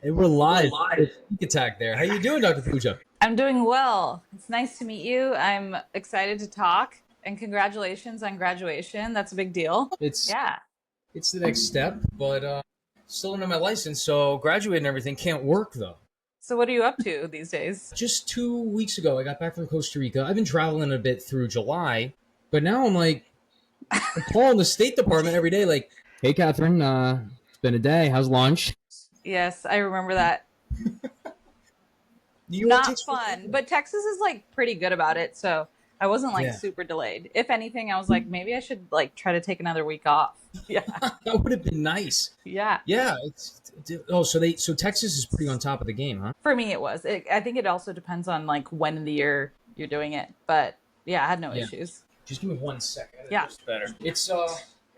And we're live. Sneak attack there. How you doing, Dr. Pooja? I'm doing well. It's nice to meet you. I'm excited to talk and congratulations on graduation. That's a big deal. It's Yeah. it's the next step, but still don't have my license, so graduating and everything can't work though. So what are you up to these days? Just 2 weeks ago, I got back from Costa Rica. I've been traveling a bit through July, but now I'm calling the State Department every day, like, "Hey, Catherine, it's been a day. How's lunch?" Yes, I remember that. New York Not takes fun, forever. but Texas is like pretty good about it, so I wasn't like Yeah, super delayed. If anything, I was like maybe I should like try to take another week off. Yeah. that would have been nice. Yeah. Yeah. So Texas is pretty on top of the game, huh? For me it was. I think it also depends on like when in the year you're doing it, but yeah, I had no Yeah. issues. Just give me 1 second. Yeah. It's better. It's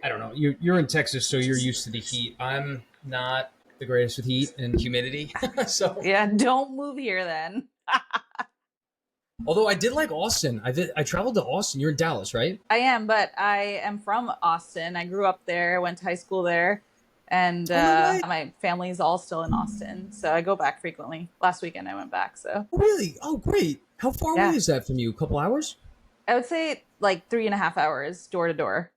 I don't know. You're in Texas, so you're used to the heat. I'm not the greatest with heat and humidity. So, Yeah, don't move here then. although I did like Austin. I traveled to Austin. You're in Dallas, right? I am, but I am from Austin. I grew up there, went to high school there, and Oh no way. my family's all still in Austin. So I go back frequently. Last weekend I went back. So Oh really? Oh great. How far away yeah, is that from you? A couple hours? I would say like 3.5 hours door to door.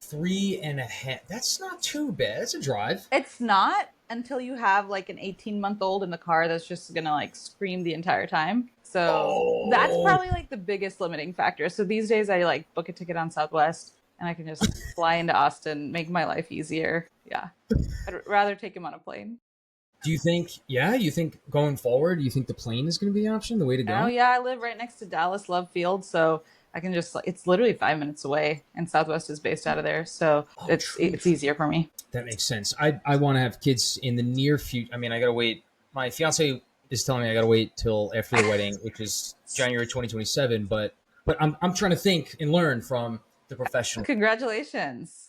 3.5. That's not too bad. That's a drive. It's not until you have like an 18-month-old in the car that's just gonna like scream the entire time. So that's Oh. probably like the biggest limiting factor. So these days I like book a ticket on Southwest and I can just fly into Austin, make my life easier. Yeah. I'd rather take him on a plane. Do you think? Yeah, you think going forward, you think the plane is going to be the option, the way to Oh go? yeah, I live right next to Dallas Love Field, so I can just it's literally 5 minutes away and Southwest is based out of there. So Oh, it's truth. easier for me. That makes sense. I want to have kids in the near future. I mean, I got to wait. My fiance is telling me I got to wait till after the wedding, which is January 2027. But I'm trying to think and learn from the professional. Congratulations.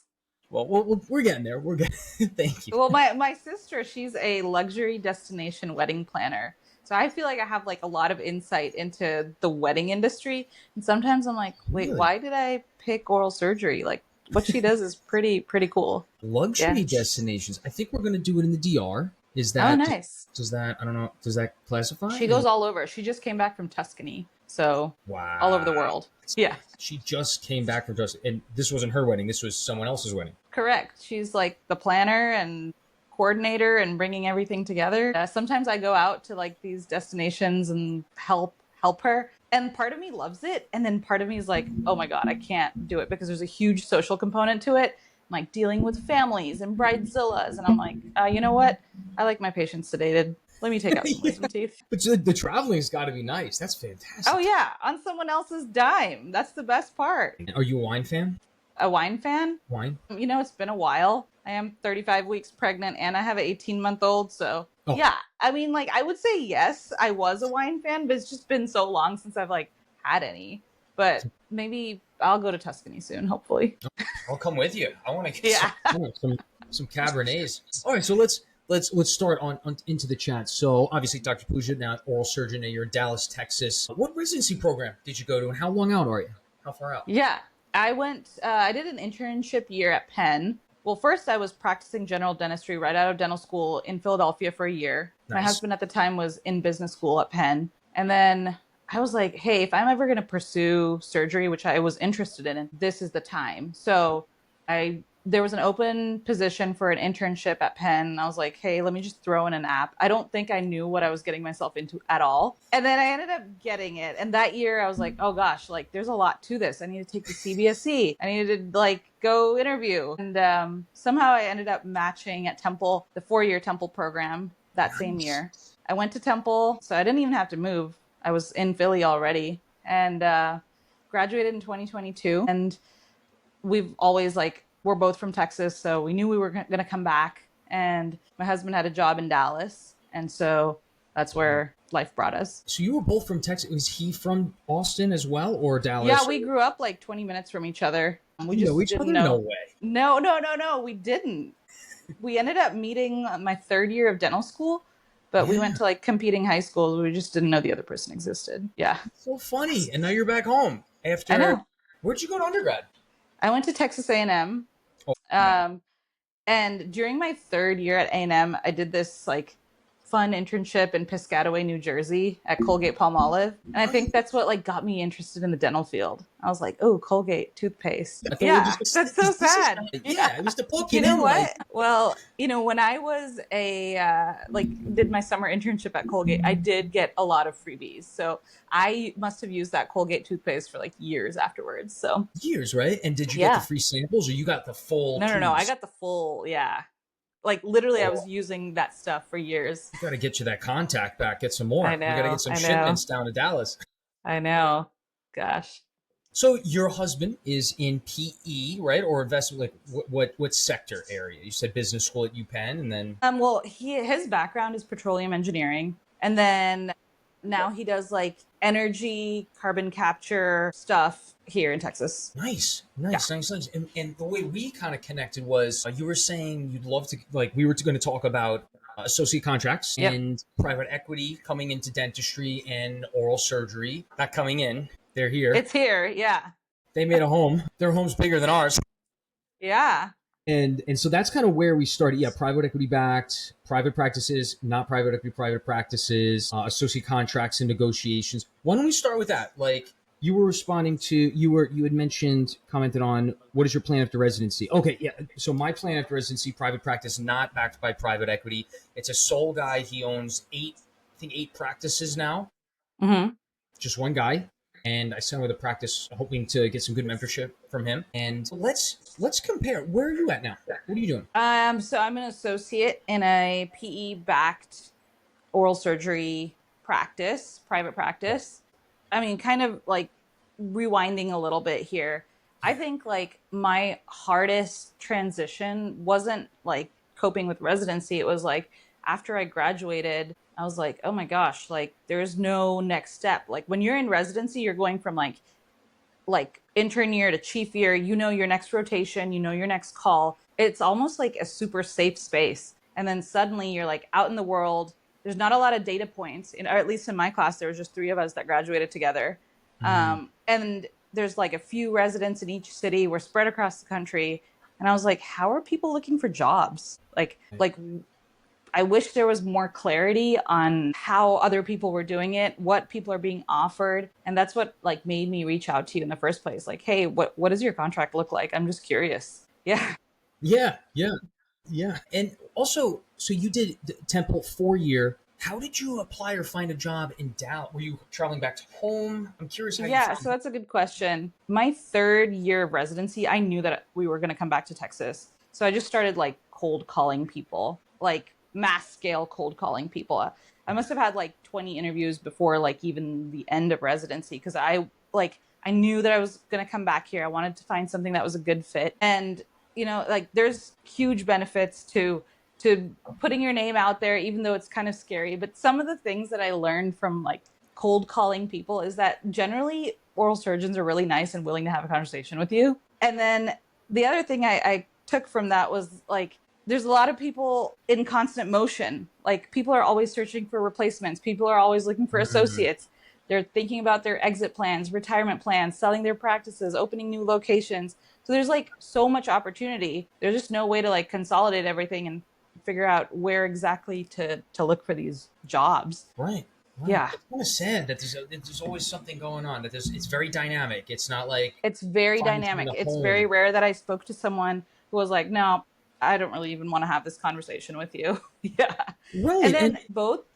Well, we're getting there. We're getting. Thank you. Well, my sister, she's a luxury destination wedding planner. So I feel like I have like a lot of insight into the wedding industry. And sometimes I'm like, wait, Really, why did I pick oral surgery? Like what she does is pretty cool. Yeah. luxury destinations. I think we're going to do it in the DR. Is Oh, that nice. does that? I don't know. Does that classify? She goes all over. She just came back from Tuscany. So all over the Wow. world. Yeah. She just came back from just, and this wasn't her wedding. This was someone else's wedding. Correct. She's like the planner and coordinator and bringing everything together. Sometimes I go out to like these destinations and help her. And part of me loves it, and then part of me is like, "Oh my god, I can't do it because there's a huge social component to it." I'm like dealing with families and bridezillas, and I'm like, you know what? I like my patients sedated. Let me take out some Yeah. wisdom teeth. But the traveling's got to be nice. That's Oh fantastic. yeah, on someone else's dime. That's the best part. Are you a wine fan? A wine fan? Wine? You know, it's been a while. I am 35 weeks pregnant and I have an 18-month-old. So, Oh, yeah. I mean, like, I would say yes, I was a wine fan, but it's just been so long since I've, like, had any. But maybe I'll go to Tuscany soon, hopefully. I'll come with you. I want to get Yeah. some Cabernets. All right, so let's start on into the chat. So obviously, Dr. Pooja, now oral surgeon, and you're in Dallas, Texas. What residency program did you go to, and how long out are you? How far out? Yeah. I did an internship year at Penn. Well, first I was practicing general dentistry right out of dental school in Philadelphia for a year. My Nice. husband at the time was in business school at Penn. And then I was like, hey, if I'm ever going to pursue surgery, which I was interested in, this is the time. So there was an open position for an internship at Penn. I was like, hey, let me just throw in an app. I don't think I knew what I was getting myself into at all. And then I ended up getting it. And that year I was like, oh gosh, like there's a lot to this. I need to take the CBSE. I needed to like go interview. And somehow I ended up matching at Temple, the 4-year Temple program that same Nice. year. I went to Temple, so I didn't even have to move. I was in Philly already and graduated in 2022. And we've always like, we're both from Texas, so we knew we were going to come back. And my husband had a job in Dallas. And so that's where life brought us. So you were both from Texas. Was he from Austin as well, or Dallas? Yeah, we grew up like 20 minutes from each other. We You just know each didn't other? know. No way. No, we didn't. We ended up meeting my 3rd year of dental school, but we Yeah. went to like competing high schools. We just didn't know the other person existed. Yeah, So funny. And now you're back home I after. know. Where'd you go to undergrad? I went to Texas A&M. Oh, man. Um, and during my 3rd year at A&M, I did this like fun internship in Piscataway, New Jersey at Colgate Palmolive. And I think that's what like got me interested in the dental field. I was like, oh, Colgate toothpaste. I thought we were Yeah, just that's so this is sad. Yeah. yeah, it was to poke You it know in like what? Well, when I was like did my summer internship at Colgate, I did get a lot of freebies. So I must have used that Colgate toothpaste for like years afterwards. So years, right? And did you get the yeah. free samples or you got the full No. I tubes? got the full, yeah. Like literally I was Oh, using that stuff for years. we got to get you that contact back. Get some I more. We got to know. get some I know. shipments down to Dallas. I know. Gosh. So your husband is in PE, right? Or investment? Like what sector area? You said business school at UPenn, and then Well, his background is petroleum engineering, and then now he does like energy, carbon capture stuff here in Texas. nice, Yeah. nice. And the way we kind of connected was you were saying you'd love to like we were going to talk about associate contracts Yep. and private equity coming into dentistry and oral surgery. Not coming in. They're here. It's here. Yeah. They made a home. Their home's bigger than ours. Yeah. And so that's kind of where we started. Yeah, private equity backed, private practices, not private equity, private practices, associate contracts and negotiations. Why don't we start with that? Like you were responding to you had mentioned commented on what is your plan after residency? Okay, yeah. So my plan after residency, private practice, not backed by private equity. It's a sole guy. He owns eight practices now. Mm-hmm. Just one guy. And I sent him with a practice, hoping to get some good mentorship from him. And let's compare. Where are you at now? What are you doing? So I'm an associate in a PE backed oral surgery practice, private practice. I mean, kind of like rewinding a little bit here. I think like my hardest transition wasn't like coping with residency. It was like after I graduated, I was like, oh my gosh, like there's no next step. Like when you're in residency, you're going from like intern year to chief year, your next rotation, your next call. It's almost like a super safe space. And then suddenly you're like out in the world. There's not a lot of data points, or at least in my class, there was just 3 of us that graduated together. And there's like a few residents in each city. We're spread across the country. And I was like, how are people looking for jobs? Like I wish there was more clarity on how other people were doing it, what people are being offered. And that's what like made me reach out to you in the first place. Like, hey, what does your contract look like? I'm just curious. Yeah. Yeah. And also, so you did Temple 4 year. How did you apply or find a job in Dallas? Were you traveling back to home? I'm curious how you Yeah, found so it. that's a good question. My 3rd year of residency, I knew that we were going to come back to Texas. So I just started like cold calling people, like mass scale cold calling people. I must have had like 20 interviews before like even the end of residency because I knew that I was going to come back here. I wanted to find something that was a good fit. And like there's huge benefits to putting your name out there even though it's kind of scary, but some of the things that I learned from like cold calling people is that generally oral surgeons are really nice and willing to have a conversation with you. And then the other thing I took from that was like there's a lot of people in constant motion. Like people are always searching for replacements. People are always looking for associates. They're thinking about their exit plans, retirement plans, selling their practices, opening new locations. So there's like so much opportunity. There's just no way to like consolidate everything and figure out where exactly to look for these jobs. Right. Yeah. It's kind of sad that there's always something going on. It's very dynamic. It's not like It's very finding dynamic. a It's very home. rare that I spoke to someone who was like, no, I don't really even want to have this conversation with you. Yeah. And Right. And then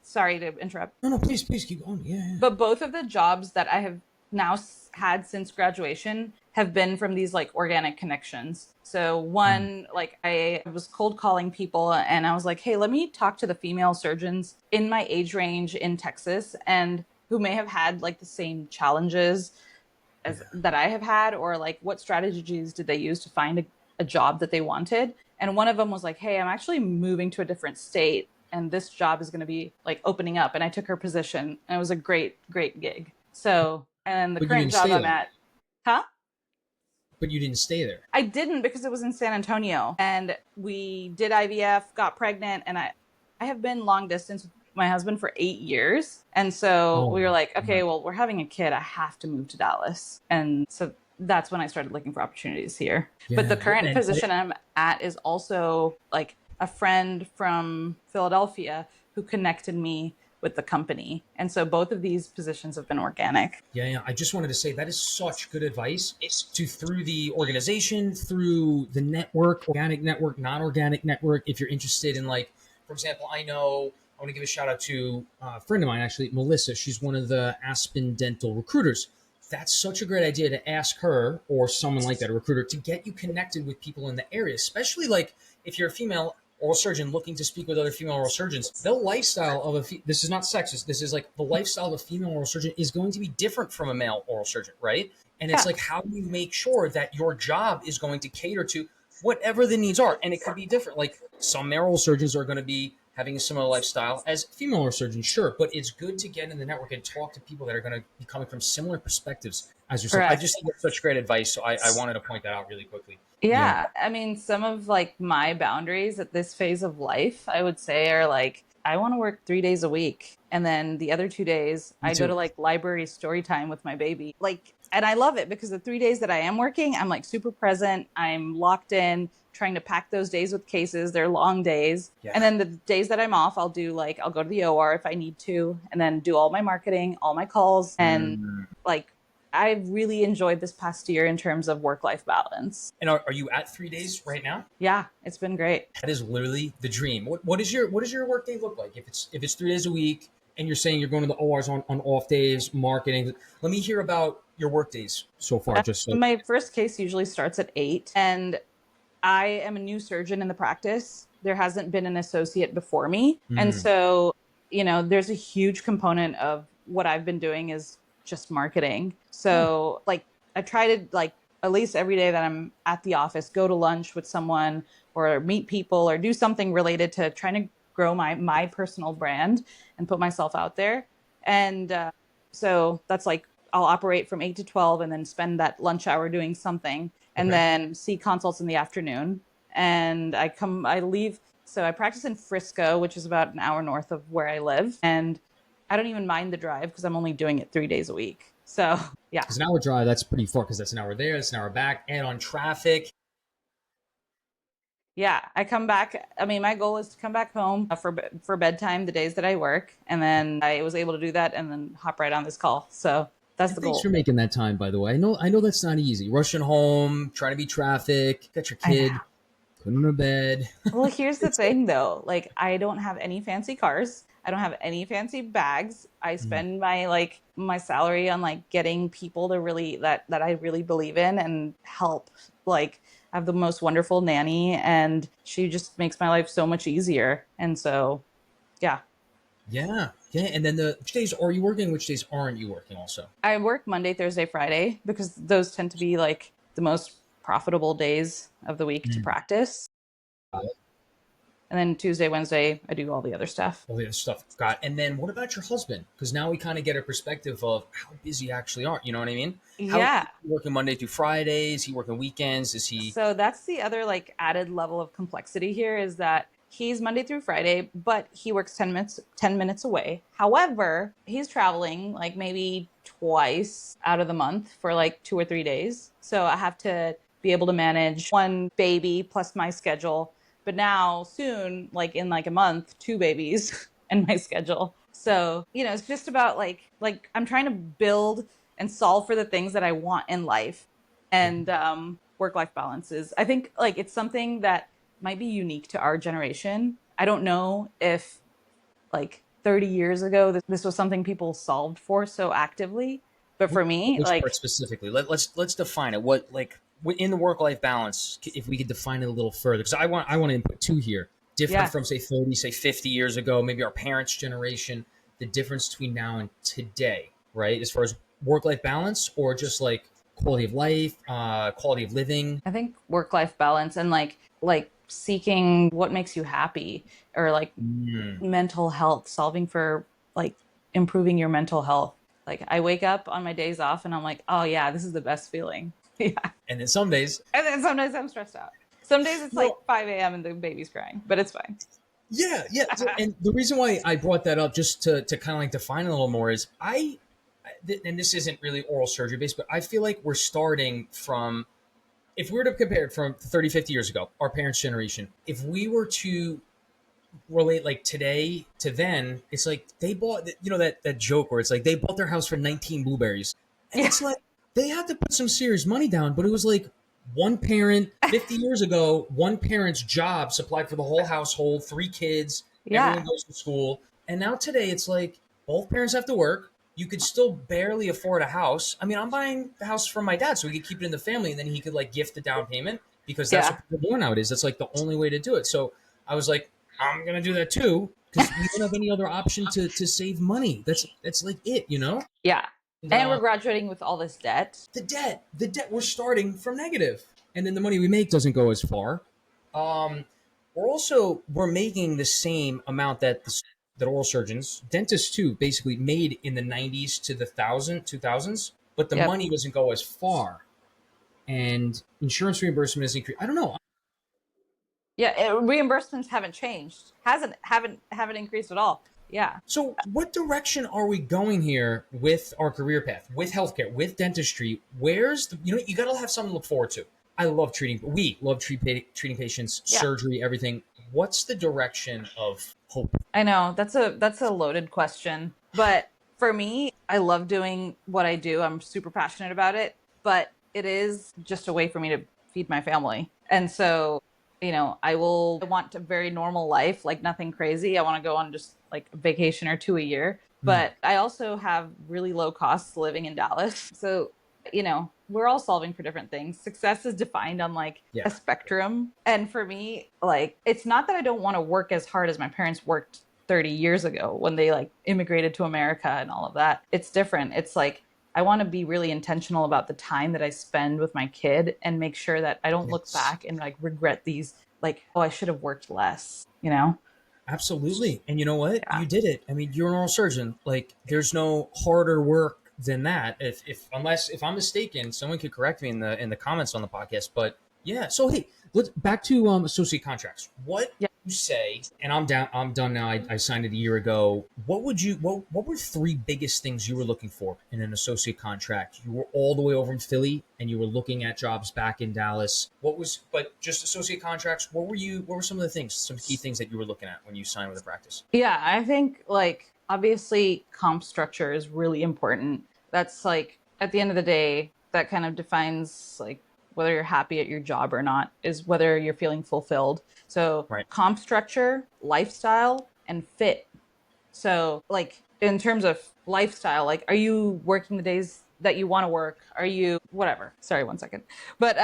sorry to interrupt, no, please keep going. Yeah. but both of the jobs that I have now had since graduation have been from these like organic connections. So one, like I was cold calling people and I was like, hey, let me talk to the female surgeons in my age range in Texas and who may have had like the same challenges as that I have had, or like what strategies did they use to find a job that they wanted. And one of them was like, hey, I'm actually moving to a different state and this job is going to be like opening up. And I took her position and it was a great gig. So, and the But you current didn't job stay I'm there. at, huh? But you didn't stay there. I didn't because it was in San Antonio and we did IVF, got pregnant, and I have been long distance with my husband for 8 years. And so we were like, okay, well, we're having a kid. I have to move to Dallas. And so that's when I started looking for opportunities here. But the current position I'm at is also like a friend from Philadelphia who connected me with the company. And so both of these positions have been organic. Yeah. I just wanted to say that is such good advice to through the organization, through the network, organic network, non-organic network. If you're interested in like, for example, I want to give a shout out to a friend of mine, actually, Melissa. She's one of the Aspen Dental recruiters. That's such a great idea to ask her or someone like that, a recruiter, to get you connected with people in the area, especially like if you're a female oral surgeon looking to speak with other female oral surgeons. The lifestyle of this is not sexist. This is like the lifestyle of a female oral surgeon is going to be different from a male oral surgeon, right? And it's Yeah. like, how do you make sure that your job is going to cater to whatever the needs are? And it could be different. Like some male oral surgeons are going to be having a similar lifestyle as female oral surgeons, sure, but it's good to get in the network and talk to people that are going to be coming from similar perspectives as yourself. I Correct. just think that's such great advice, so I wanted to point that out really quickly. Yeah. Yeah. I mean, some of like my boundaries at this phase of life, I would say, are like, I want to work 3 days a week. And then the other 2 days, Me I go to too. like library story time with my baby. Like, and I love it because the 3 days that I am working, I'm like super present. I'm locked in, trying to pack those days with cases. They're long days. And Yeah. then the days that I'm off, I'll do like, I'll go to the OR if I need to, and then do all my marketing, all my calls. And Mm. like, I've really enjoyed this past year in terms of work-life balance. And are you at 3 days right now? Yeah, it's been great. That is literally the dream. What is your work day look like? If it's 3 days a week and you're saying you're going to the ORs on off days, marketing. Let me hear about your work days so far. Just so. My first case usually starts at 8, and I am a new surgeon in the practice. There hasn't been an associate before me. And Mm. so, there's a huge component of what I've been doing is just marketing. So, like, I try to, like, at least every day that I'm at the office, go to lunch with someone or meet people or do something related to trying to grow my personal brand and put myself out there. And so that's like, I'll operate from 8 to 12 and then spend that lunch hour doing something and Okay. then see consults in the afternoon. And I leave. So I practice in Frisco, which is about an hour north of where I live. And I don't even mind the drive because I'm only doing it 3 days a week. So yeah. Because an hour drive, that's pretty far because that's an hour there, that's an hour back, and on traffic. Yeah, I come back. I mean, my goal is to come back home for bedtime the days that I work, and then I was able to do that, and then hop right on this call. So that's the Thanks goal. for making that time, by the way. I know that's not easy. Rushing home, trying to beat traffic, got your I know. kid, put him to bed. Well, here's the thing though. Like, I don't have any fancy cars. I don't have any fancy bags. I spend my salary on like getting people to really that I really believe in and help. Like, I have the most wonderful nanny, and she just makes my life so much easier. And so, yeah. Yeah. And then which days are you working? Which days aren't you working? Also. I work Monday, Thursday, Friday because those tend to be like the most profitable days of the week to Mm. practice. And then Tuesday, Wednesday, I do all the other stuff. All the other stuff. Got. And then what about your husband? Because now we kind of get a perspective of how busy you actually are. You know what I mean? How is Yeah. he working Monday through Friday? Is he working weekends? Is he? So that's the other like added level of complexity here is that he's Monday through Friday, but he works 10 minutes away. However, he's traveling like maybe twice out of the month for like 2 or 3 days. So I have to be able to manage one baby plus my schedule. But now soon, like in like a month, two babies and my schedule. So, it's just about like I'm trying to build and solve for the things that I want in life. And work-life balance is, I think, like it's something that might be unique to our generation. I don't know if like 30 years ago this was something people solved for so actively, but for me, Which part like, specifically? Let's define it. What like in the work life balance? If we could define it a little further, because I want to input two here. Different yeah. from say 30, say 50 years ago, maybe our parents' generation. The difference between now and today, right? As far as work life balance, or just like quality of life, quality of living. I think work-life balance and like seeking what makes you happy, or like Mm. mental health, solving for like improving your mental health. Like, I wake up on my days off and I'm like, oh yeah, this is the best feeling. Yeah. And then some days, And then sometimes I'm stressed out. Some days it's like well, 5 a.m. and the baby's crying, but it's fine. yeah. And the reason why I brought that up, just to kind of like define it a little more, is and this isn't really oral surgery based, but I feel like we're starting from, if we were to compare it from 30, 50 years ago, our parents' generation, if we were to relate like today to then. It's like they bought, that joke where it's like they bought their house for 19 blueberries, and Yeah. it's like they had to put some serious money down. But it was like one parent 50 years ago, one parent's job supplied for the whole household, three kids, everyone Yeah. goes to school, and now today it's like both parents have to work. You could still barely afford a house. I mean, I'm buying the house from my dad so he could keep it in the family, and then he could like gift the down payment because that's Yeah. what people do nowadays. That's like the only way to do it. So I was like, I'm gonna do that too because we don't have any other option to save money. That's like it. Yeah. And, And we're graduating with all this debt. the debt, we're starting from negative, and then the money we make doesn't go as far. Um, we're making the same amount that oral surgeons, dentists too, basically made in the 90s to the 2000s, but the Yep. money doesn't go as far, and insurance reimbursement is increased. I don't know. Yeah. Reimbursements haven't changed. Haven't increased at all. Yeah. So, what direction are we going here with our career path, with healthcare, with dentistry? Where's you got to have something to look forward to. We love treating patients, Yeah. surgery, everything. What's the direction of hope? I know that's a loaded question, but for me, I love doing what I do. I'm super passionate about it, but it is just a way for me to feed my family. And so, I want a very normal life, like nothing crazy. I want to go on just like a vacation or two a year, Mm, but I also have really low costs living in Dallas. So, we're all solving for different things. Success is defined on like a yeah, spectrum. And for me, like, it's not that I don't want to work as hard as my parents worked 30 years ago when they like immigrated to America and all of that. It's different. It's like, I want to be really intentional about the time that I spend with my kid and make sure that I don't look yes, back and like regret these, like, oh, I should have worked less. absolutely. And you know what? Yeah. You did it. I mean, you're an oral surgeon. Like, there's no harder work than that. If I'm mistaken, someone could correct me in the comments on the podcast. But yeah. So hey, let's back to associate contracts. What Yeah. you say, and I'm done now. I signed it a year ago. What were three biggest things you were looking for in an associate contract? You were all the way over in Philly and you were looking at jobs back in Dallas. But just associate contracts, what were some of the things, some key things that you were looking at when you signed with a practice? Yeah, I think like obviously comp structure is really important. That's like at the end of the day, that kind of defines like whether you're happy at your job or not, is whether you're feeling fulfilled. So Right. comp structure, lifestyle, and fit. So, like, in terms of lifestyle, like, are you working the days that you want to work? Are you whatever? Sorry, one second. But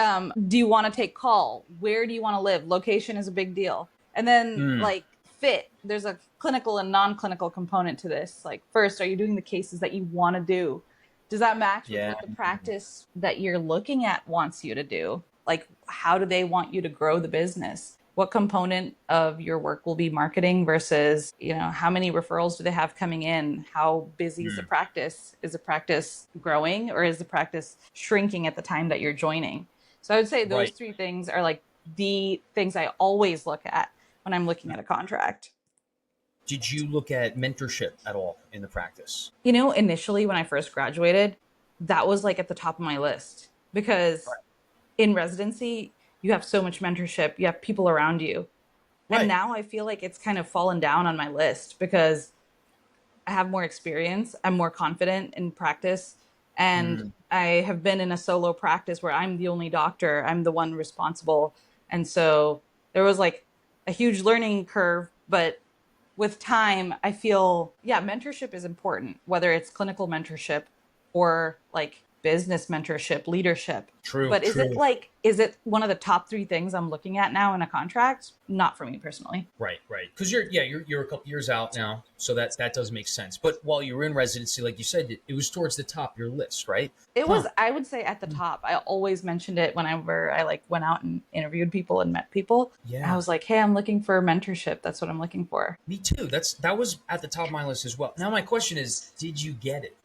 do you want to take call? Where do you want to live? Location is a big deal. And then, Mm, like, fit. There's a clinical and non-clinical component to this. Like, first, are you doing the cases that you want to do? Does that match with yeah. what the practice that you're looking at wants you to do? Like, how do they want you to grow the business? What component of your work will be marketing versus, how many referrals do they have coming in? How busy is the Mm, practice? Is the practice growing or is the practice shrinking at the time that you're joining? So I would say those right. three things are like the things I always look at when I'm looking at a contract. Did you look at mentorship at all in the practice? Initially when I first graduated, that was like at the top of my list because in residency, you have so much mentorship, you have people around you. And Right. now I feel like it's kind of fallen down on my list because I have more experience, I'm more confident in practice, and Mm, I have been in a solo practice where I'm the only doctor, I'm the one responsible. And so there was like a huge learning curve, but with time, I feel, yeah, mentorship is important, whether it's clinical mentorship or like business mentorship, leadership. true. But True. is it one of the top three things I'm looking at now in a contract? Not for me personally. Right. Right. Because you're a couple years out now, so that does make sense. But while you were in residency, like you said, it was towards the top of your list, right? It Huh. was, I would say, at the top. I always mentioned it whenever I like went out and interviewed people and met people. I Yeah. was like, hey, I'm looking for mentorship. That's what I'm looking for. Me too. That was at the top of my list as well. Now my question is, did you get it?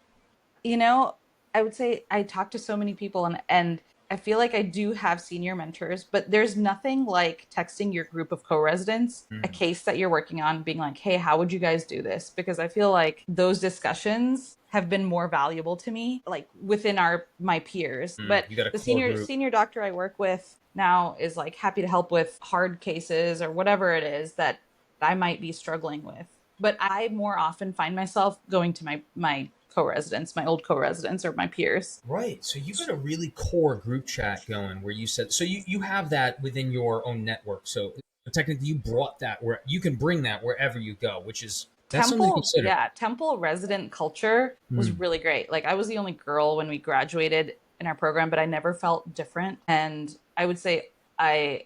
you know, I would say I talk to so many people and I feel like I do have senior mentors, but there's nothing like texting your group of co-residents a Mm, case that you're working on, being like, hey, how would you guys do this? Because I feel like those discussions have been more valuable to me, like within my peers. But you got a the core senior group. senior doctor I work with now is like happy to help with hard cases or whatever it is that I might be struggling with. But I more often find myself going to my co-residents, my old co-residents or my peers. Right. So you got a really core group chat going where you said, so you have that within your own network. So technically you brought that where you can bring that wherever you go, which is, that's something to Temple, consider. yeah, Temple resident culture was Hmm. really great. Like I was the only girl when we graduated in our program, but I never felt different. And I would say I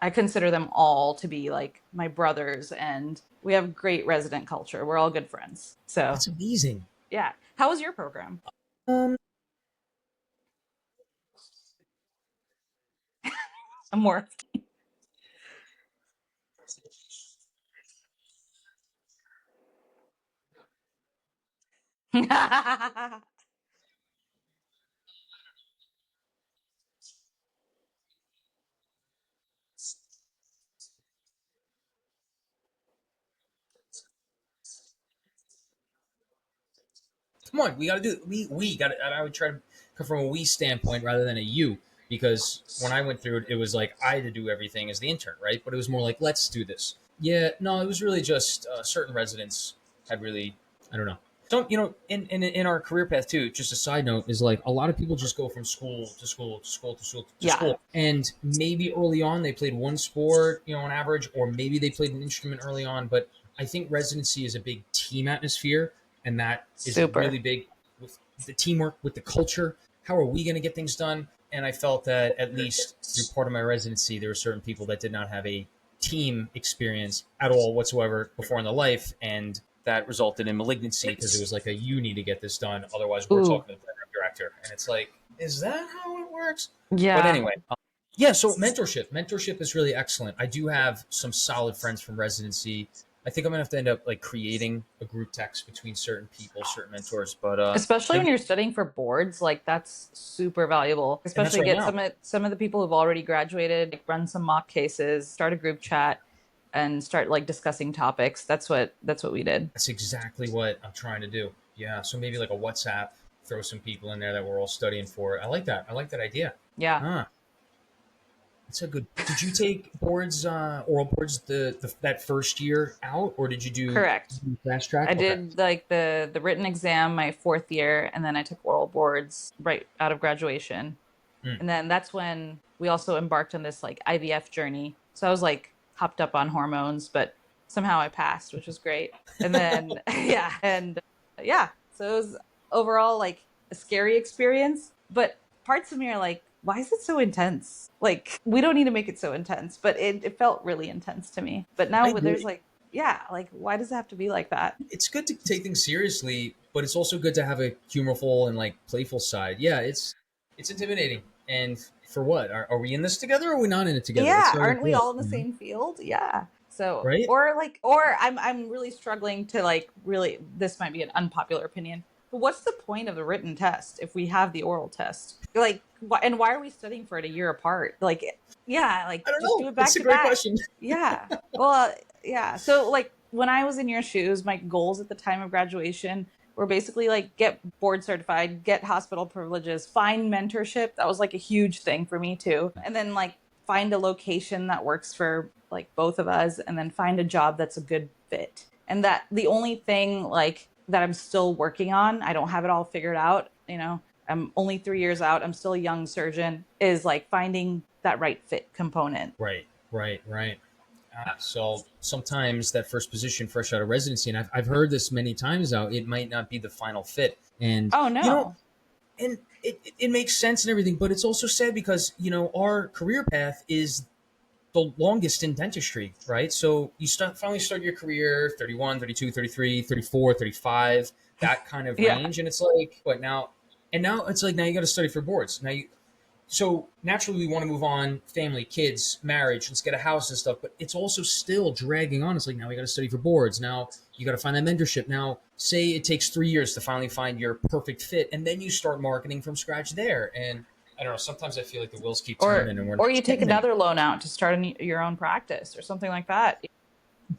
I consider them all to be like my brothers, and we have great resident culture. We're all good friends. So That's amazing. yeah. How was your program? Um, I'm more. come on, we got to do we got to. I would try to come from a we standpoint rather than a you, because when I went through it, it was like I had to do everything as the intern, right? But it was more like let's do this. Yeah, no, it was really just certain residents had really, I don't know. Don't you know? In our career path too. Just a side note is like a lot of people just go from school to school to school to school to Yeah, school, and maybe early on they played one sport, you know, on average, or maybe they played an instrument early on. But I think residency is a big team atmosphere, and that is super. really big with the teamwork, with the culture. How are we going to get things done? And I felt that at least through part of my residency, there were certain people that did not have a team experience at all whatsoever before in their life, and that resulted in malignancy because it was like a you need to get this done, otherwise we're Ooh, talking to the program director, and it's like, is that how it works? But yeah. anyway, yeah. So mentorship is really excellent. I do have some solid friends from residency. I think I'm gonna have to end up like creating a group text between certain people, certain mentors. But Especially when maybe, you're studying for boards, like that's super valuable. and that's Especially right get now. some of the people who've already graduated, like, run some mock cases, start a group chat, and start like discussing topics. That's what we did. That's exactly what I'm trying to do. Yeah. So maybe like a WhatsApp, throw some people in there that we're all studying for. I like that. I like that idea. Yeah, Huh. That's a good. Did you take boards, oral boards, the that first year out, or did you do correct. fast track? I Okay. did like the written exam my fourth year, and then I took oral boards right out of graduation. Hmm. And then that's when we also embarked on this like IVF journey. So I was like hopped up on hormones, but somehow I passed, which was great. And then yeah, and yeah, so it was overall like a scary experience, but parts of me are like, why is it so intense? Like we don't need to make it so intense, but it felt really intense to me. But I now there's agree. like, yeah, like why does it have to be like that? It's good to take things seriously, but it's also good to have a humorful and like playful side. Yeah, it's intimidating. And for what? Are we in this together, or are we not in it together? That's Yeah, the other aren't we point, all in the same field? Yeah. So, right? or like, or I'm really struggling to like really. This might be an unpopular opinion, but what's the point of the written test if we have the oral test? Like, and why are we studying for it a year apart? Like, yeah, like I don't just do know. it It's back a to great back. question. Yeah. Well, yeah. So like when I was in your shoes, my goals at the time of graduation were basically like get board certified, get hospital privileges, find mentorship. That was like a huge thing for me too. And then like find a location that works for like both of us, and then find a job that's a good fit. And that the only thing like that I'm still working on, I don't have it all figured out, I'm only 3 years out, I'm still a young surgeon, is like finding that right fit component. Right, right, right. So sometimes that first position fresh out of residency, and I've heard this many times now, it might not be the final fit. And, Oh you know, no. and it makes sense and everything, but it's also sad because, you know, our career path is the longest in dentistry, right? So you finally start your career 31, 32, 33, 34, 35, that kind of Yeah. range. And it's like, what now? And now it's like, now you got to study for boards. Now you, so naturally we want to move on, family, kids, marriage, let's get a house and stuff, but it's also still dragging on. It's like, now we got to study for boards. Now you got to find that mentorship. Now say it takes 3 years to finally find your perfect fit, and then you start marketing from scratch there. And I don't know, sometimes I feel like the wheels keep or turning and we're or not you take getting anywhere. another loan out to start your own practice or something like that.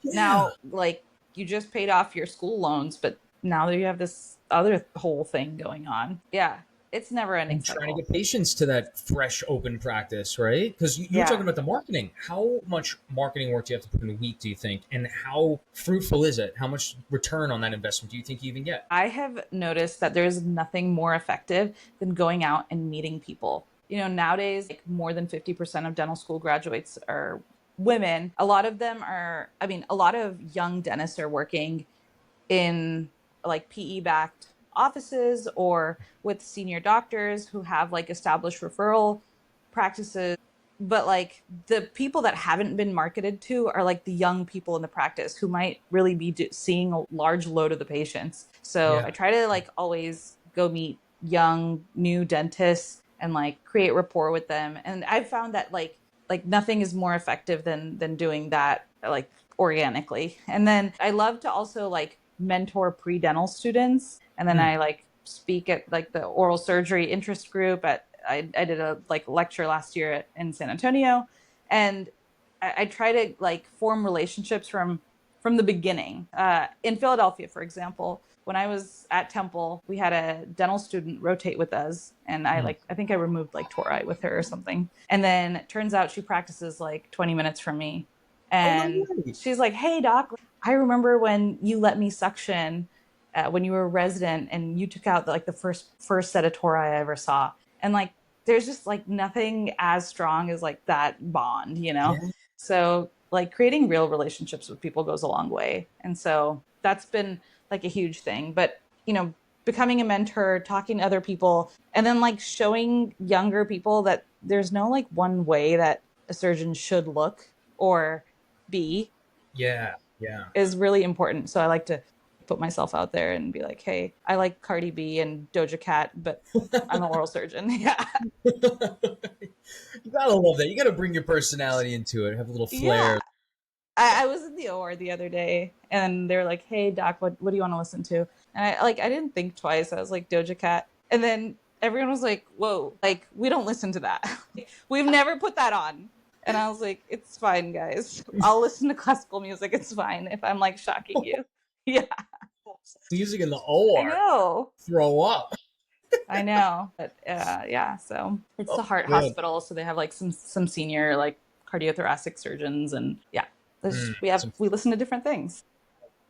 Yeah. Now like you just paid off your school loans, but now you have this other whole thing going on. Yeah. it's never ending And trying to cycle. get patients to that fresh open practice, right? Because you were talking Yeah. about the marketing. How much marketing work do you have to put in a week, do you think? And how fruitful is it? How much return on that investment do you think you even get? I have noticed that there's nothing more effective than going out and meeting people. Nowadays, like more than 50% of dental school graduates are women. A lot of them are, I mean, a lot of young dentists are working in like PE backed offices or with senior doctors who have like established referral practices. But like the people that haven't been marketed to are like the young people in the practice who might really be seeing a large load of the patients. So Yeah. I try to like always go meet young new dentists and like create rapport with them. And I've found that like nothing is more effective than doing that like organically. And then I love to also like mentor pre-dental students. And then Mm. I like speak at like the oral surgery interest group at I did a like lecture last year in San Antonio, and I try to like form relationships from the beginning. In Philadelphia, for example, when I was at Temple, we had a dental student rotate with us, and Mm. I think I removed like tori with her or something. And then it turns out she practices like 20 minutes from me, Oh, no and way. she's like, "Hey doc, I remember when you let me suction." When you were a resident and you took out like the first set of tori I ever saw, and like there's just like nothing as strong as like that bond. Yeah. So like creating real relationships with people goes a long way. And so that's been like a huge thing. But, becoming a mentor, talking to other people, and then like showing younger people that there's no like one way that a surgeon should look or be Yeah. Yeah. is really important. So I like to put myself out there and be like, hey, I like Cardi B and Doja Cat, but I'm an oral surgeon. Yeah. You gotta love that. You gotta bring your personality into it. Have a little Yeah. flair. I was in the OR the other day and they were like, hey doc, what do you want to listen to? And I didn't think twice. I was like Doja Cat. And then everyone was like, whoa, like we don't listen to that. We've never put that on. And I was like, it's fine, guys. I'll listen to classical music. It's fine if I'm like shocking you. Yeah, Music in the I OR. know. Throw up. I know. But yeah, so it's Oh, the heart man. hospital. So they have like some senior like cardiothoracic surgeons and yeah, Mm. Some we listen to different things.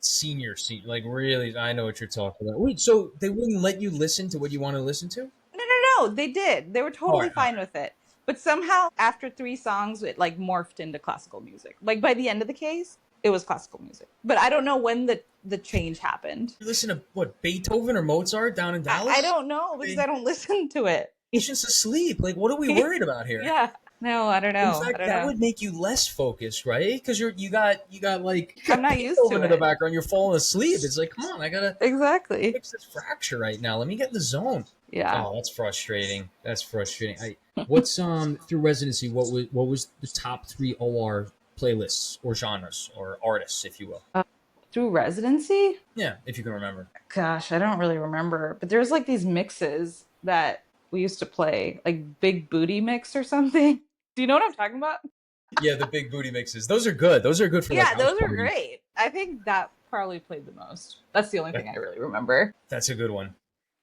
senior seat. Like, really, I know what you're talking about. Wait, so they wouldn't let you listen to what you want to listen to? No, no, no. They did. They were All totally right. All fine with it. But somehow, after 3 songs, it like morphed into classical music. Like by the end of the case, it was classical music. But I don't know when the change happened. You listen to what, Beethoven or Mozart down in I Dallas? don't know I because I mean, don't listen to it. patients asleep. Like, what are we worried about here? Yeah. No, I don't In know. I fact, don't that know. would make you less focused, right? Because you got like you I'm got not used to Beethoven in the it. background. You're falling asleep. It's like, come on, I gotta Exactly. fix this fracture right now. Let me get in the zone. Yeah. Oh, that's frustrating. That's frustrating. What's through residency? What was the top three OR playlists or genres or artists, if you will? Uh, Through residency? Yeah, if you can remember. Gosh, I don't really remember. But there's like these mixes that we used to play, like Big Booty Mix or something. Do you know what I'm talking about? Yeah, the big booty mixes. Those are good. Those are good for like Yeah, house those are parties. great. I think that probably played the most. That's the only That- thing I really remember. That's a good one.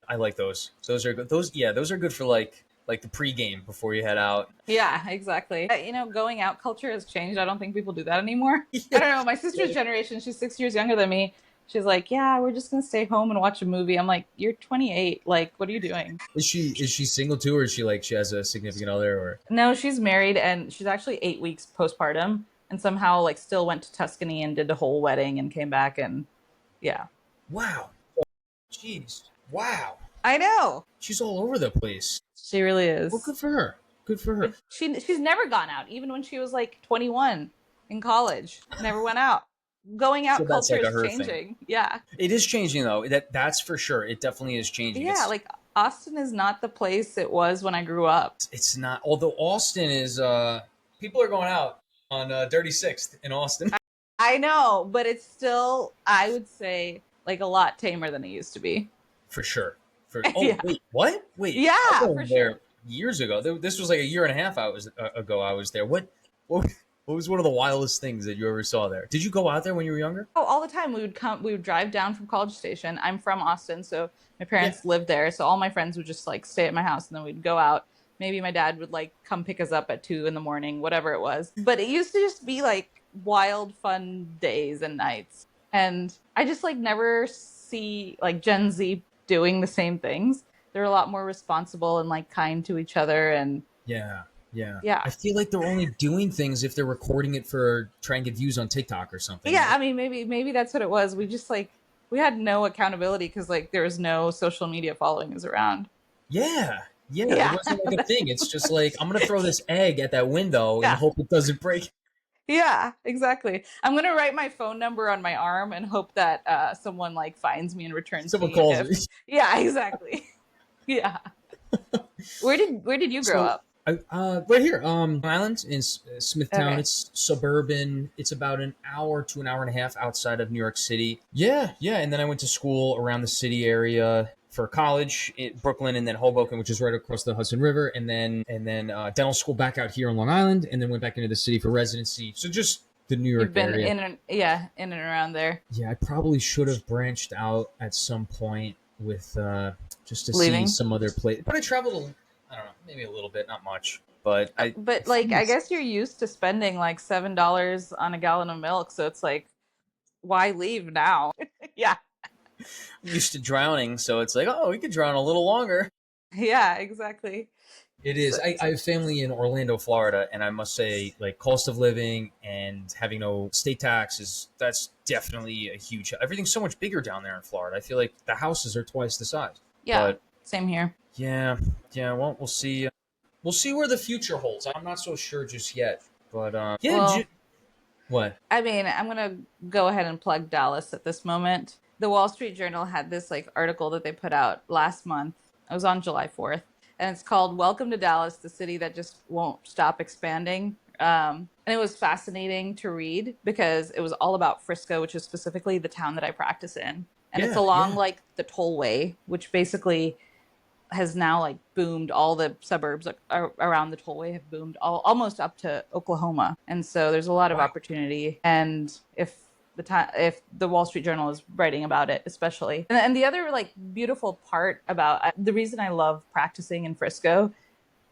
I like those. Those are good. Those are good for like the pregame before you head out. Yeah, exactly. Going out culture has changed. I don't think people do that anymore. I Yeah. don't know. My sister's generation, she's 6 years younger than me. She's like, yeah, we're just going to stay home and watch a movie. I'm like, you're 28. Like, what are you doing? Is she single too, or is she like she has a significant other, or No, she's married and she's actually 8 weeks postpartum and somehow like still went to Tuscany and did the whole wedding and came back and yeah. wow, jeez, wow, I know. she's all over the place. She really Well, is. good for her. Good for her. But she's never gone out, even when she was like 21 in college. Never went out. Going So out that's culture like a is her thing. changing. Yeah. It is changing though. That's for sure. It definitely is changing. Yeah, like Austin is not the place it was when I grew up. It's not. Although Austin is, people are going out on Dirty Sixth in Austin I know, but it's still, I would say, like a lot tamer than it used to be. for sure. Oh Yeah. wait, what? Wait, I Yeah, was for there sure. years ago. This was like a year and a half. I was ago. I was there. What? What was one of the wildest things that you ever saw there? Did you go out there when you were younger? Oh, all the time we would drive down from College Station. I'm from Austin, so my Yeah. parents lived there. So all my friends would just like stay at my house and then we'd go out. Maybe my dad would like come pick us up at 2 in the morning, whatever it was. But it used to just be like wild, fun days and nights. And I just like never see like Gen Z doing the same things. They're a lot more responsible and like kind to each other. And Yeah. Yeah. I yeah, feel like they're only doing things if they're recording it for try and get views on TikTok or something, yeah. right? I mean, maybe that's what it was. We just like we had no accountability because like there was no social media following us around. Yeah. Yeah. It Yeah, wasn't like a thing. It's just like, I'm going to throw this egg at that window and yeah, hope it doesn't break. yeah. Exactly. I'm gonna write my phone number on my arm and hope that someone like finds me and returns Someone me calls if. me. Yeah, exactly. Yeah. Where did you grow So, up? right here, Island in Smithtown. Okay. It's suburban. It's about an hour to an hour and a half outside of New York City. Yeah, yeah. And then I went to school around the city area for college in Brooklyn, and then Hoboken, which is right across the Hudson River, and then dental school back out here on Long Island, and then went back into the city for residency. So just the New You've York been area. in and around there. Yeah, I probably should have branched out at some point with just to see Leaving. some other place. But I traveled, I don't know, maybe a little bit, not much. But I But like I guess you're used to spending like $7 on a gallon of milk, so it's like why leave now? Yeah. I'm used to drowning, so it's like, oh, we could drown a little longer. Yeah, exactly. It So, is. I have family in Orlando, Florida, and I must say, like, cost of living and having no state taxes, that's definitely a huge. Everything's so much bigger down there in Florida. I feel like the houses are twice the size. yeah, But same here. yeah, yeah. Well, we'll see. We'll see where the future holds. I'm not so sure just yet. But yeah. Well, What? I mean, I'm gonna go ahead and plug Dallas at this moment. The Wall Street Journal had this like article that they put out last month. It was on July 4th, and it's called "Welcome to Dallas, the city that just won't stop expanding." And it was fascinating to read because it was all about Frisco, which is specifically the town that I practice in, and it's Yeah, along yeah. like the tollway, which basically has now like boomed. All the suburbs around the tollway have boomed almost up to Oklahoma, and so there's a lot of Wow. opportunity. And if the Wall Street Journal is writing about it, especially, and the other like beautiful part about the reason I love practicing in Frisco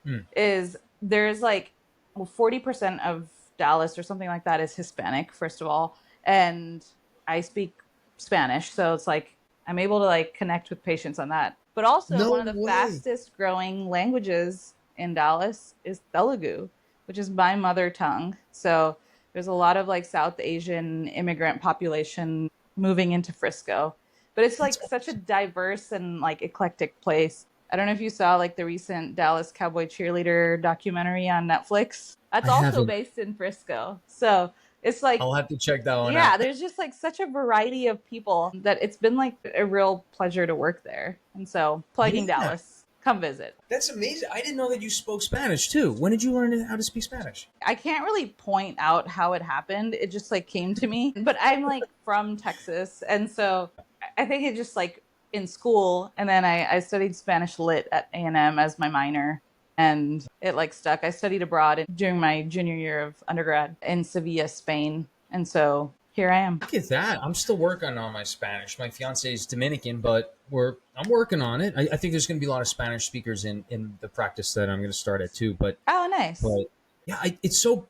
Hmm. is there's like 40% of Dallas or something like that is Hispanic, first of all, and I speak Spanish, so it's like I'm able to like connect with patients on that. But also, No one of the way. fastest growing languages in Dallas is Telugu, which is my mother tongue. So there's a lot of like South Asian immigrant population moving into Frisco. But it's That's like such a diverse and like eclectic place. I don't know if you saw like the recent Dallas Cowboy cheerleader documentary on Netflix. I That's also haven't. based in Frisco. So it's like I'll have to check that one out. yeah, there's just like such a variety of people that it's been like a real pleasure to work there. And so, plugging Yeah, Dallas, come visit. that's amazing. I didn't know that you spoke Spanish too. When did you learn how to speak Spanish? I can't really point out how it happened. It just like came to me. But I'm like from Texas. And so I think it just like in school. And then I studied Spanish lit at A&M as my minor. And it like stuck. I studied abroad during my junior year of undergrad in Sevilla, Spain. And so here I am. Look at that. I'm still working on my Spanish. My fiance is Dominican, but I'm working on it. I think there's going to be a lot of Spanish speakers in the practice that I'm going to start at too. Oh, nice. But yeah, it's so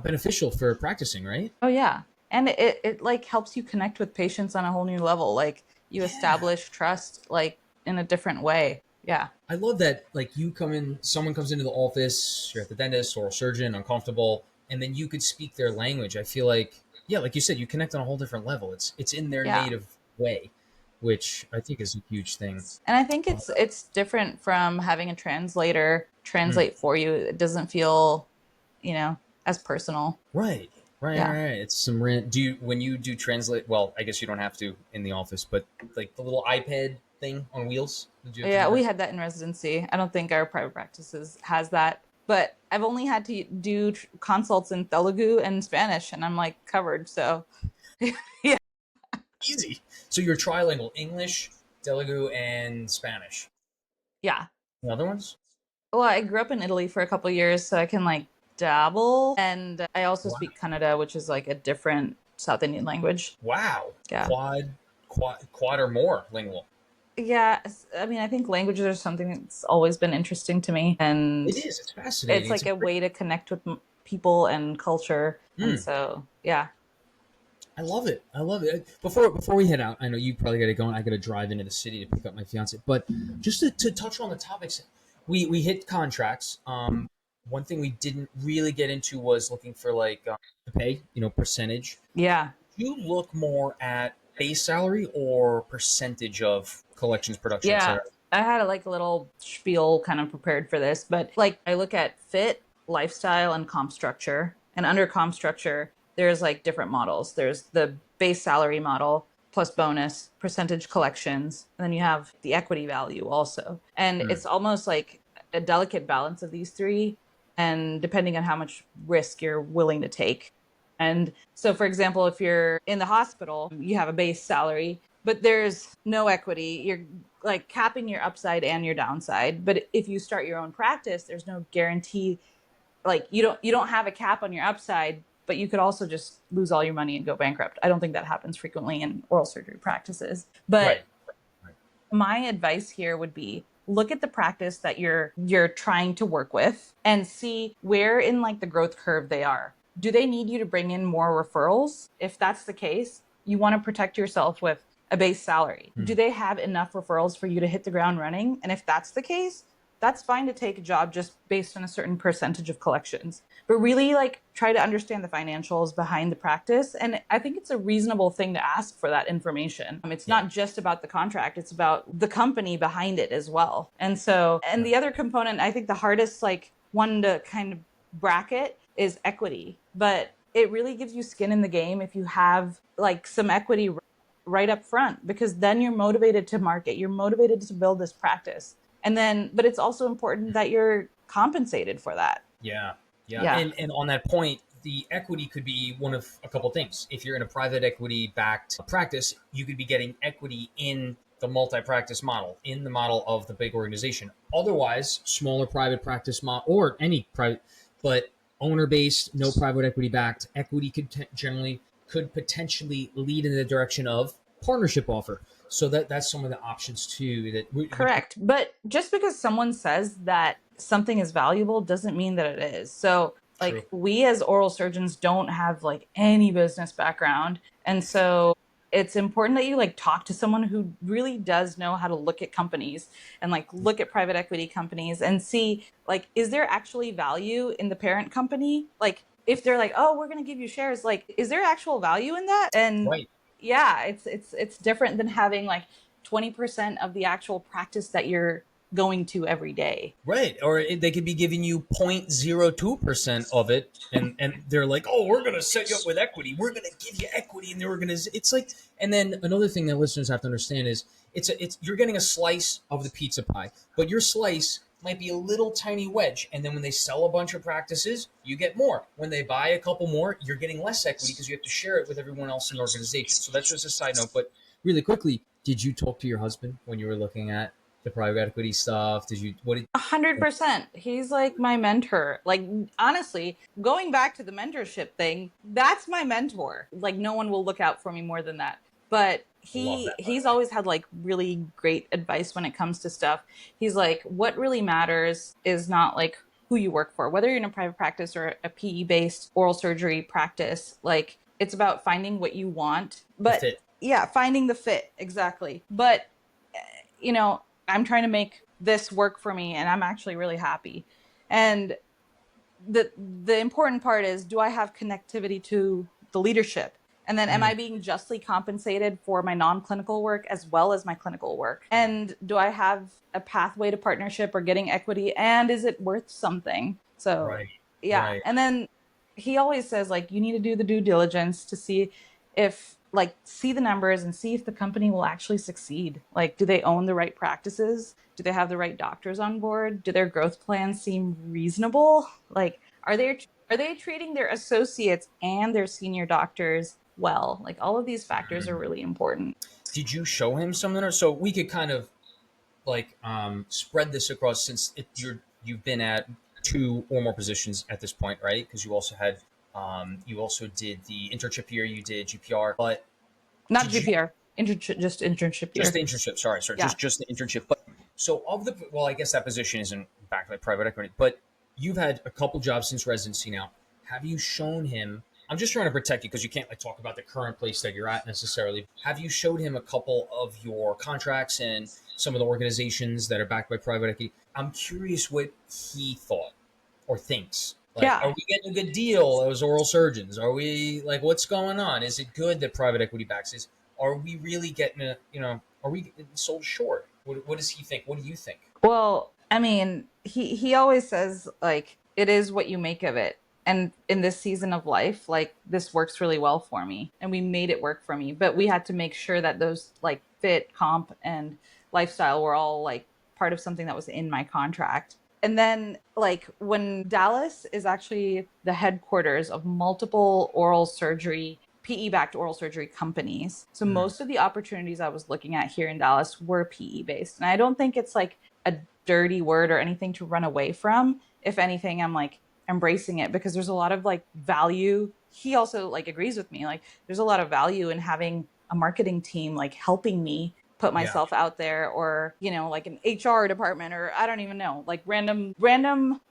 beneficial for practicing, right? Oh yeah. And it like helps you connect with patients on a whole new level. Like you Yeah. establish trust like in a different way. Yeah. I love that. Like you come in, someone comes into the office, you're at the dentist or surgeon, uncomfortable, and then you could speak their language. I feel like, yeah, like you said, you connect on a whole different level. It's in their Yeah. native way, which I think is a huge thing. And I think Uh, it's different from having a translator hmm. translate for you. It doesn't feel, as personal. Right, right, right, Yeah. right. It's some rant. Do you when you do translate? Well, I guess you don't have to in the office, but like the little iPad thing on wheels. Did you have to Yeah, do we that? had that in residency. I don't think our private practices has that. But I've only had to do consults in Telugu and Spanish and I'm like covered. So, yeah. Easy. So you're trilingual: English, Telugu, and Spanish. Yeah. The other ones? Well, I grew up in Italy for a couple years, so I can like dabble. And I also Wow. speak Kannada, which is like a different South Indian language. Wow. Yeah. Quad or more lingual. Yeah. I mean, I think languages are something that's always been interesting to me. And It is. It's it's fascinating. It's like a a great. way to connect with people and culture. And Mm, so, yeah. I love it. I love it. Before we head out, I know you probably got to go. And I got to drive into the city to pick up my fiance. But just to touch on the topics, we hit contracts. One thing we didn't really get into was looking for like the pay. Percentage. Yeah. You look more at base salary or percentage of collections, production, Yeah. etc. I had like a little spiel kind of prepared for this, but like I look at fit, lifestyle, and comp structure. And under comp structure, there's like different models. There's the base salary model plus bonus, percentage collections, and then you have the equity value also. And Mm, it's almost like a delicate balance of these three, and depending on how much risk you're willing to take. And so, for example, if you're in the hospital, you have a base salary, but there's no equity. You're like capping your upside and your downside. But if you start your own practice, there's no guarantee. Like you don't have a cap on your upside, but you could also just lose all your money and go bankrupt. I don't think that happens frequently in oral surgery practices. But right. Right. my advice here would be look at the practice that you're trying to work with and see where in like the growth curve they are. Do they need you to bring in more referrals? If that's the case, you want to protect yourself with a base salary. Do Mm, they have enough referrals for you to hit the ground running? And if that's the case, that's fine to take a job just based on a certain percentage of collections, but really like try to understand the financials behind the practice. And I think it's a reasonable thing to ask for that information. It's yeah. not just about the contract, it's about the company behind it as well. And so, and Right. the other component, I think the hardest like one to kind of bracket is equity, but it really gives you skin in the game if you have like some equity right up front, because then you're motivated to market, you're motivated to build this practice. And then, but it's also important that you're compensated for that. Yeah. Yeah. Yeah. And on that point, the equity could be one of a couple things. If you're in a private equity backed practice, you could be getting equity in the multi practice model, in the model of the big organization. Otherwise, smaller private practice model or any private, but owner based, no private equity backed, equity generally could potentially lead in the direction of partnership offer. So that's some of the options too that we Correct. But just because someone says that something is valuable doesn't mean that it is. So, true. like, we as oral surgeons don't have like any business background. And so, it's important that you like talk to someone who really does know how to look at companies and like look at private equity companies and see like, is there actually value in the parent company? Like, if they're like, oh, we're going to give you shares, like, is there actual value in that? And Right. yeah, it's different than having like 20% of the actual practice that you're going to every day. Right. Or they could be giving you 0.02% of it. And they're like, oh, we're going to set you up with equity. We're going to give you equity in the organization. It's like, and then another thing that listeners have to understand is you're getting a slice of the pizza pie, but your slice might be a little tiny wedge. And then when they sell a bunch of practices, you get more. When they buy a couple more, you're getting less equity because you have to share it with everyone else in the organization. So that's just a side note. But really quickly, did you talk to your husband when you were looking at the private equity stuff? Did you? What did? 100%. He's like my mentor. Like, honestly, going back to the mentorship thing, that's my mentor. Like, no one will look out for me more than that. But I love that, by the he's way. always had like really great advice when it comes to stuff. He's like, what really matters is not like who you work for, whether you're in a private practice or a PE based oral surgery practice. Like, it's about finding what you want. The But fit. yeah, finding the fit, exactly. But you know, I'm trying to make this work for me and I'm actually really happy. And the important part is, do I have connectivity to the leadership? And then am Mm, I being justly compensated for my non-clinical work as well as my clinical work? And do I have a pathway to partnership or getting equity, and is it worth something? So, right. yeah. Right. And then he always says like you need to do the due diligence to see if like see the numbers and see if the company will actually succeed. Like, do they own the right practices? Do they have the right doctors on board? Do their growth plans seem reasonable? Like, are they treating their associates and their senior doctors well? Like, all of these factors are really important. Did you show him something, or so we could kind of like spread this across since you've been at two or more positions at this point, right? Because you also had, you also did the internship year, you did GPR, but Not did you GPR, just internship just year. the internship? Sorry, Yeah. just the internship. But so of the, well, I guess that position isn't backed by private equity, but you've had a couple jobs since residency now. Have you shown him? I'm just trying to protect you because you can't like talk about the current place that you're at necessarily. Have you showed him a couple of your contracts and some of the organizations that are backed by private equity? I'm curious what he thought or thinks. Like, are Yeah. we getting a good deal as oral surgeons? Are we like, what's going on? Is it good that private equity backs this? Are we really getting a, are we getting sold short? What does he think? What do you think? Well, I mean, he always says like it is what you make of it. And in this season of life, like this works really well for me and we made it work for me, but we had to make sure that those like fit, comp and lifestyle were all like part of something that was in my contract. And then like when Dallas is actually the headquarters of multiple oral surgery PE backed oral surgery companies. So Mm, most of the opportunities I was looking at here in Dallas were PE based. And I don't think it's like a dirty word or anything to run away from. If anything, I'm like embracing it because there's a lot of like value. He also like agrees with me. Like there's a lot of value in having a marketing team like helping me put yeah. myself out there, or like an HR department, or I don't even know, like random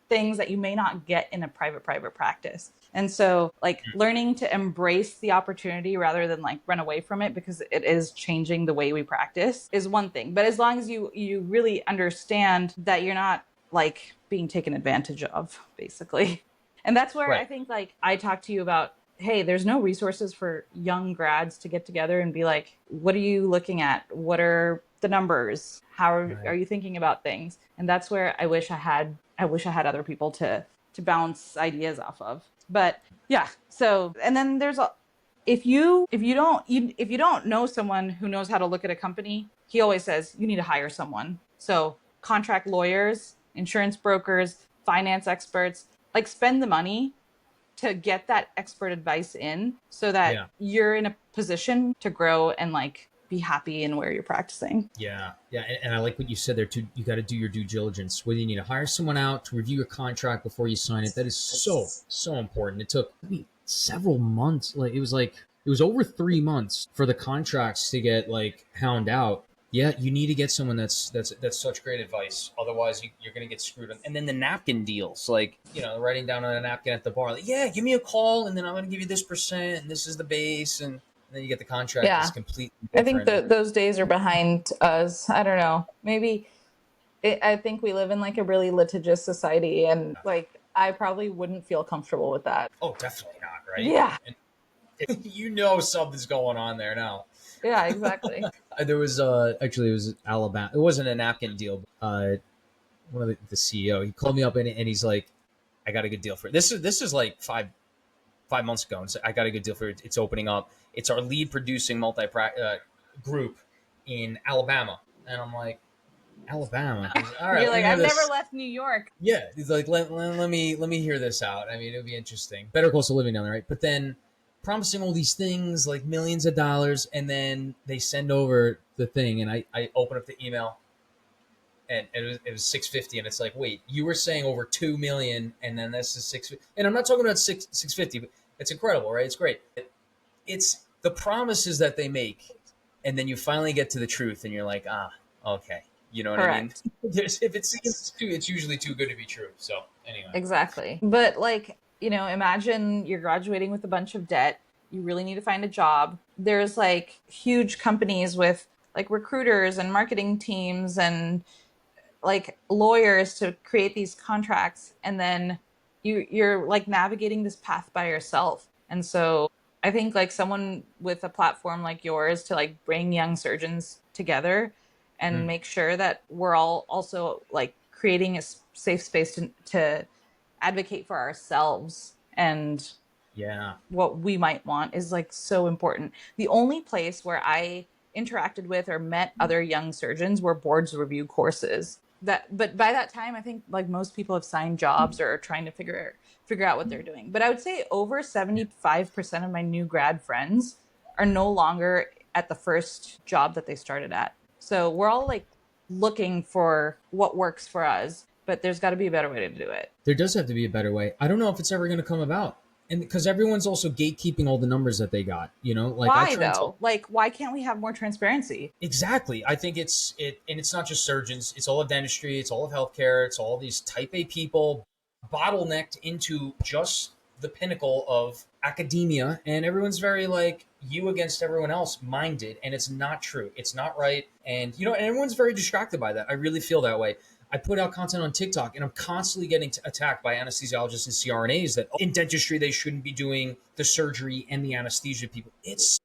things that you may not get in a private practice. And so like learning to embrace the opportunity rather than like run away from it because it is changing the way we practice is one thing. But as long as you really understand that you're not like being taken advantage of, basically. And that's where I Right. think like I talked to you about, hey, there's no resources for young grads to get together and be like, what are you looking at? What are the numbers? How are Right. you thinking about things? And that's where I wish I had other people to bounce ideas off of. But yeah, so and then there's a if you don't know someone who knows how to look at a company, he always says you need to hire someone. So contract lawyers, insurance brokers, finance experts, like spend the money to get that expert advice in so that Yeah. you're in a position to grow and like be happy in where you're practicing. Yeah, yeah, and I like what you said there too. You got to do your due diligence. Whether you need to hire someone out to review your contract before you sign it, that is so important. It took me several months. Like it was over 3 months for the contracts to get like hound out. Yeah, you need to get someone that's such great advice. Otherwise, you're going to get screwed. And then the napkin deals, like writing down on a napkin at the bar, like, yeah, give me a call, and then I'm going to give you this percent, and this is the base, and then you get the contract that's Yeah. completely I think different. those days are behind us. I don't know. Maybe I think we live in like a really litigious society, and like I probably wouldn't feel comfortable with that. Oh, definitely not, right? Yeah. And something's going on there now. Yeah, exactly. There was actually it was Alabama. It wasn't a napkin deal. One of the CEO he called me up and he's like, I got a good deal for it. This is like 5 months ago. And so I got a good deal for it. It's opening up. It's our lead producing group in Alabama, and I'm like, Alabama. He's like, all right, You're let me like, hear I've never this. left New York. Yeah, he's like, let me hear this out. I mean, it'll be interesting. Better cost of living down there, right? But then promising all these things like millions of dollars, and then they send over the thing, and I open up the email, and it was 650, and it's like, wait, you were saying over 2 million, and then this is 650, and I'm not talking about 650, but it's incredible, right? It's great. It's the promises that they make, and then you finally get to the truth, and you're like, okay, you know what I mean? Correct. If it seems too, it's usually too good to be true. So anyway, Exactly. But like, imagine you're graduating with a bunch of debt. You really need to find a job. There's like huge companies with like recruiters and marketing teams and like lawyers to create these contracts, and then you're like navigating this path by yourself. And so I think like someone with a platform like yours to like bring young surgeons together and mm, make sure that we're all also like creating a safe space to advocate for ourselves and yeah, what we might want is like so important. The only place where I interacted with or met other young surgeons were boards review courses. But by that time, I think like most people have signed jobs or are trying to figure out what they're doing. But I would say over 75% of my new grad friends are no longer at the first job that they started at. So we're all like looking for what works for us. but there's got to be a better way to do it. There does have to be a better way. I don't know if it's ever going to come about. And because everyone's also gatekeeping all the numbers that they got, like I Why try and tell. though? Like, why can't we have more transparency? Exactly. I think and it's not just surgeons. It's all of dentistry. It's all of healthcare. It's all these type A people bottlenecked into just the pinnacle of academia, and everyone's very like you against everyone else minded, and it's not true. It's not right, and and everyone's very distracted by that. I really feel that way. I put out content on TikTok, and I'm constantly getting attacked by anesthesiologists and CRNAs that in dentistry they shouldn't be doing the surgery and the anesthesia people. It's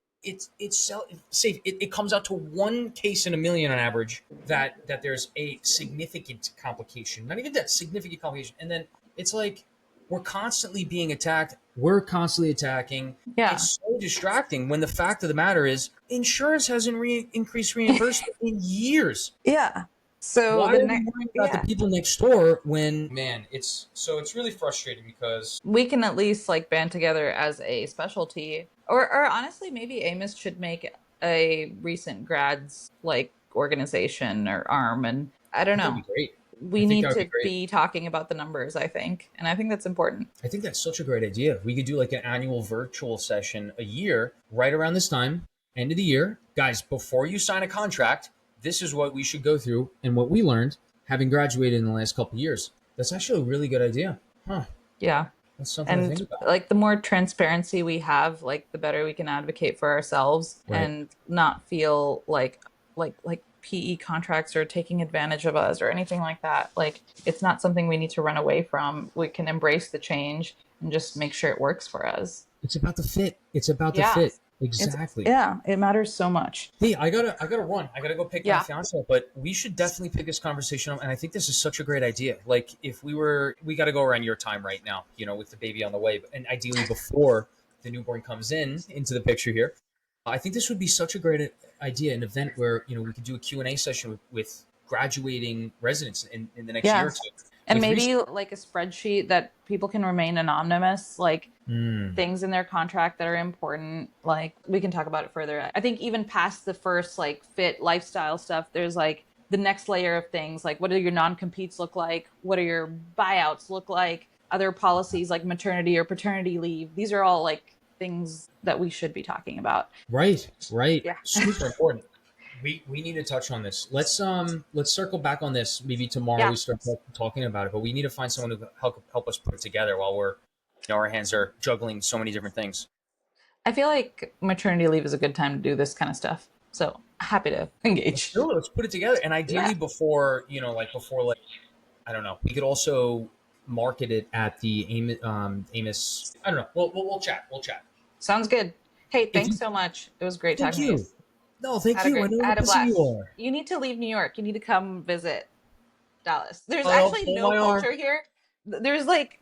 safe. It comes out to one case in a million on average that there's a significant complication. Not even that significant complication, and then it's like we're constantly being attacked. We're constantly attacking. Yeah. It's so distracting when the fact of the matter is insurance hasn't increased reimbursement in years. Yeah. So Why are we worrying about the people next door when, man, it's really frustrating because we can at least like band together as a specialty, or honestly, maybe Amos should make a recent grads like organization or arm, and I don't know. that'd be great. We need to be talking about the numbers, I think. And I think that's important. I think that's such a great idea. We could do like an annual virtual session a year, right around this time, end of the year. Guys, before you sign a contract, this is what we should go through and what we learned having graduated in the last couple of years. That's actually a really good idea. Huh. Yeah. That's something to think about. Like the more transparency we have, like the better we can advocate for ourselves and not feel like PE contracts are taking advantage of us or anything like that. Like it's not something we need to run away from. We can embrace the change and just make sure it works for us. It's about the fit. It's about the fit. Exactly. It matters so much. Hey, I gotta run. I gotta go pick my fiance up, but we should definitely pick this conversation up. And I think this is such a great idea. Like if we gotta go around your time right now, with the baby on the way, and ideally before the newborn comes into the picture here. I think this would be such a great idea, an event where, we could do a Q&A session with graduating residents in the next year or two. And maybe like a spreadsheet that people can remain anonymous, like things in their contract that are important. Like we can talk about it further. I think even past the first like fit lifestyle stuff, there's like the next layer of things. Like what do your non-competes look like? What do your buyouts look like? Other policies like maternity or paternity leave. These are all like things that we should be talking about. Right. Yeah. Super important. We need to touch on this. Let's circle back on this. Maybe tomorrow we start talking about it. But we need to find someone to help us put it together while we're, our hands are juggling so many different things. I feel like maternity leave is a good time to do this kind of stuff. So happy to engage. Let's put it together, and ideally before I don't know. We could also market it at the Amos. I don't know. We'll chat. Sounds good. Hey, thanks so much. It was great talking to you. No, thank you. I know how busy you are. You need to leave New York. You need to come visit Dallas. There's actually no culture here. There's like,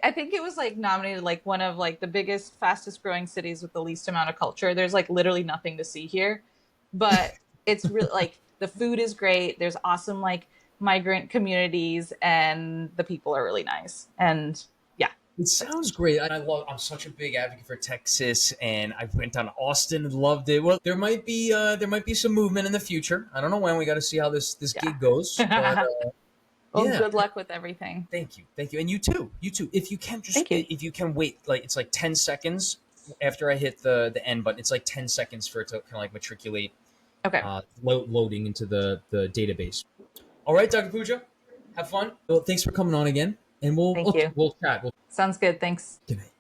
I think it was like nominated like one of like the biggest, fastest growing cities with the least amount of culture. There's like literally nothing to see here, but it's really like the food is great. There's awesome like migrant communities and the people are really nice. And it sounds great. I'm such a big advocate for Texas, and I went down to Austin and loved it. Well, there might be some movement in the future. I don't know when. We got to see how this gig goes. But, good luck with everything. Thank you, and you too. If you can if you can wait, like it's like 10 seconds after I hit the end button. It's like 10 seconds for it to kind of like matriculate. Okay. Loading into the database. All right, Dr. Pooja, have fun. Well, thanks for coming on again. And we'll chat. Sounds good. Thanks. Good night.